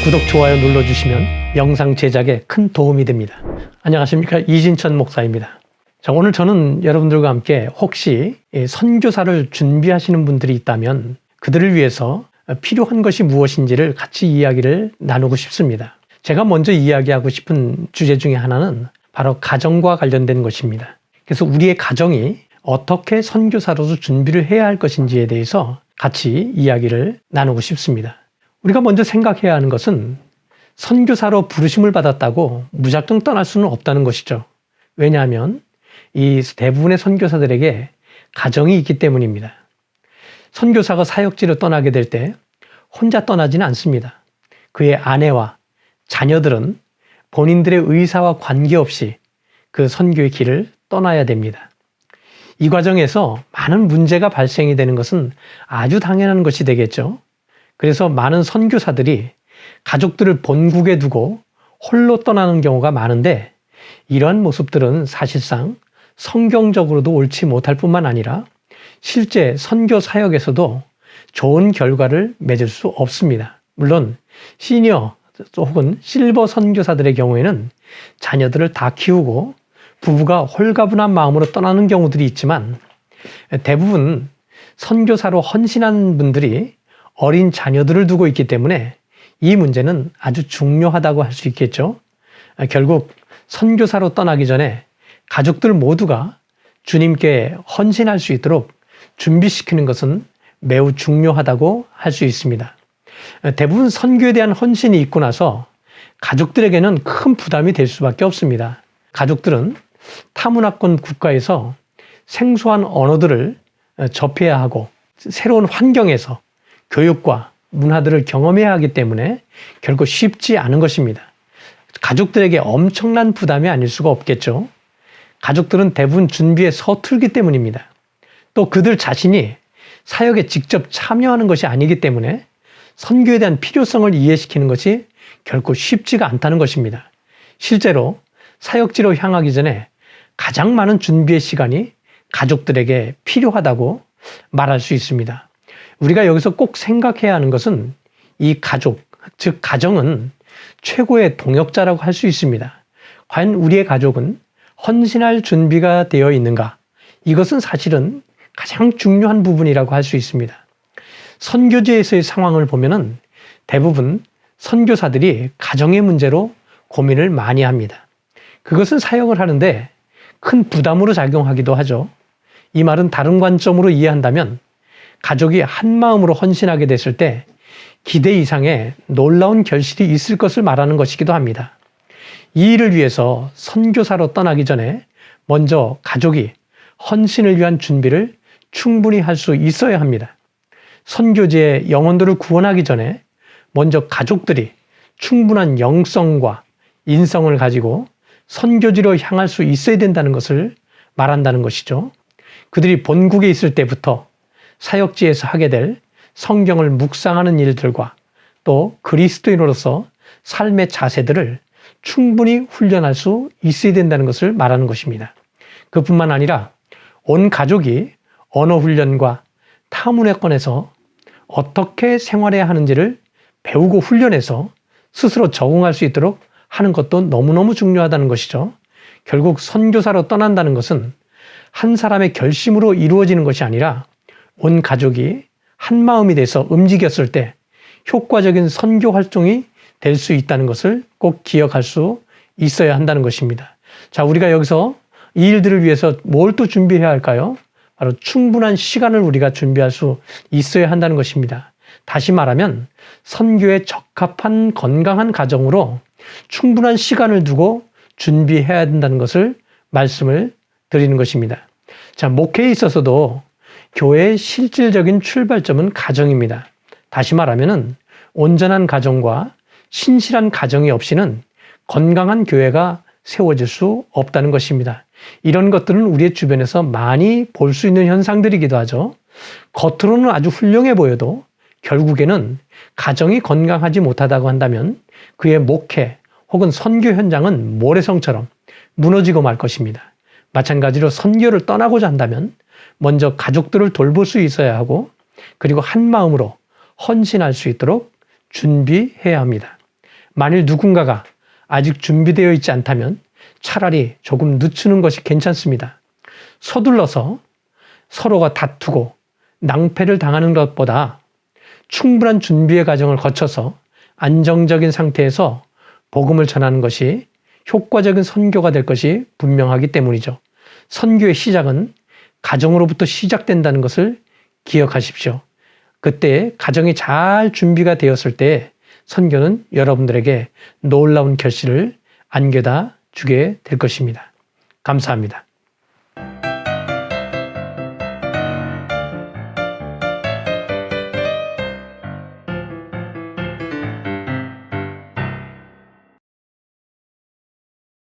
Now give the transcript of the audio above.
구독, 좋아요 눌러주시면 영상 제작에 큰 도움이 됩니다. 안녕하십니까, 이진천 목사입니다. 자, 오늘 저는 여러분들과 함께 혹시 선교사를 준비하시는 분들이 있다면 그들을 위해서 필요한 것이 무엇인지를 같이 이야기를 나누고 싶습니다. 제가 먼저 이야기하고 싶은 주제 중에 하나는 바로 가정과 관련된 것입니다. 그래서 우리의 가정이 어떻게 선교사로서 준비를 해야 할 것인지에 대해서 같이 이야기를 나누고 싶습니다. 우리가 먼저 생각해야 하는 것은 선교사로 부르심을 받았다고 무작정 떠날 수는 없다는 것이죠. 왜냐하면 이 대부분의 선교사들에게 가정이 있기 때문입니다. 선교사가 사역지로 떠나게 될 때 혼자 떠나지는 않습니다. 그의 아내와 자녀들은 본인들의 의사와 관계없이 그 선교의 길을 떠나야 됩니다. 이 과정에서 많은 문제가 발생이 되는 것은 아주 당연한 것이 되겠죠. 그래서 많은 선교사들이 가족들을 본국에 두고 홀로 떠나는 경우가 많은데, 이러한 모습들은 사실상 성경적으로도 옳지 못할 뿐만 아니라 실제 선교 사역에서도 좋은 결과를 맺을 수 없습니다. 물론 시니어 혹은 실버 선교사들의 경우에는 자녀들을 다 키우고 부부가 홀가분한 마음으로 떠나는 경우들이 있지만, 대부분 선교사로 헌신한 분들이 어린 자녀들을 두고 있기 때문에 이 문제는 아주 중요하다고 할 수 있겠죠. 결국 선교사로 떠나기 전에 가족들 모두가 주님께 헌신할 수 있도록 준비시키는 것은 매우 중요하다고 할 수 있습니다. 대부분 선교에 대한 헌신이 있고 나서 가족들에게는 큰 부담이 될 수밖에 없습니다. 가족들은 타문화권 국가에서 생소한 언어들을 접해야 하고 새로운 환경에서 교육과 문화들을 경험해야 하기 때문에 결코 쉽지 않은 것입니다. 가족들에게 엄청난 부담이 아닐 수가 없겠죠. 가족들은 대부분 준비에 서툴기 때문입니다. 또 그들 자신이 사역에 직접 참여하는 것이 아니기 때문에 선교에 대한 필요성을 이해시키는 것이 결코 쉽지가 않다는 것입니다. 실제로 사역지로 향하기 전에 가장 많은 준비의 시간이 가족들에게 필요하다고 말할 수 있습니다. 우리가 여기서 꼭 생각해야 하는 것은 이 가족, 즉 가정은 최고의 동역자라고 할 수 있습니다. 과연 우리의 가족은 헌신할 준비가 되어 있는가? 이것은 사실은 가장 중요한 부분이라고 할 수 있습니다. 선교지에서의 상황을 보면은 대부분 선교사들이 가정의 문제로 고민을 많이 합니다. 그것은 사역을 하는데 큰 부담으로 작용하기도 하죠. 이 말은 다른 관점으로 이해한다면 가족이 한 마음으로 헌신하게 됐을 때 기대 이상의 놀라운 결실이 있을 것을 말하는 것이기도 합니다. 이 일을 위해서 선교사로 떠나기 전에 먼저 가족이 헌신을 위한 준비를 충분히 할 수 있어야 합니다. 선교지의 영혼들을 구원하기 전에 먼저 가족들이 충분한 영성과 인성을 가지고 선교지로 향할 수 있어야 된다는 것을 말한다는 것이죠. 그들이 본국에 있을 때부터 사역지에서 하게 될 성경을 묵상하는 일들과 또 그리스도인으로서 삶의 자세들을 충분히 훈련할 수 있어야 된다는 것을 말하는 것입니다. 그뿐만 아니라 온 가족이 언어 훈련과 타문화권에서 어떻게 생활해야 하는지를 배우고 훈련해서 스스로 적응할 수 있도록 하는 것도 너무너무 중요하다는 것이죠. 결국 선교사로 떠난다는 것은 한 사람의 결심으로 이루어지는 것이 아니라 온 가족이 한 마음이 돼서 움직였을 때 효과적인 선교 활동이 될 수 있다는 것을 꼭 기억할 수 있어야 한다는 것입니다. 자, 우리가 여기서 이 일들을 위해서 뭘 또 준비해야 할까요? 바로 충분한 시간을 우리가 준비할 수 있어야 한다는 것입니다. 다시 말하면 선교에 적합한 건강한 가정으로 충분한 시간을 두고 준비해야 된다는 것을 말씀을 드리는 것입니다. 자, 목회에 있어서도 교회의 실질적인 출발점은 가정입니다. 다시 말하면 온전한 가정과 신실한 가정이 없이는 건강한 교회가 세워질 수 없다는 것입니다. 이런 것들은 우리의 주변에서 많이 볼 수 있는 현상들이기도 하죠. 겉으로는 아주 훌륭해 보여도 결국에는 가정이 건강하지 못하다고 한다면 그의 목회 혹은 선교 현장은 모래성처럼 무너지고 말 것입니다. 마찬가지로 선교를 떠나고자 한다면 먼저 가족들을 돌볼 수 있어야 하고, 그리고 한 마음으로 헌신할 수 있도록 준비해야 합니다. 만일 누군가가 아직 준비되어 있지 않다면 차라리 조금 늦추는 것이 괜찮습니다. 서둘러서 서로가 다투고 낭패를 당하는 것보다 충분한 준비의 과정을 거쳐서 안정적인 상태에서 복음을 전하는 것이 효과적인 선교가 될 것이 분명하기 때문이죠. 선교의 시작은 가정으로부터 시작된다는 것을 기억하십시오. 그때 가정이 잘 준비가 되었을 때 선교는 여러분들에게 놀라운 결실을 안겨다 주게 될 것입니다. 감사합니다.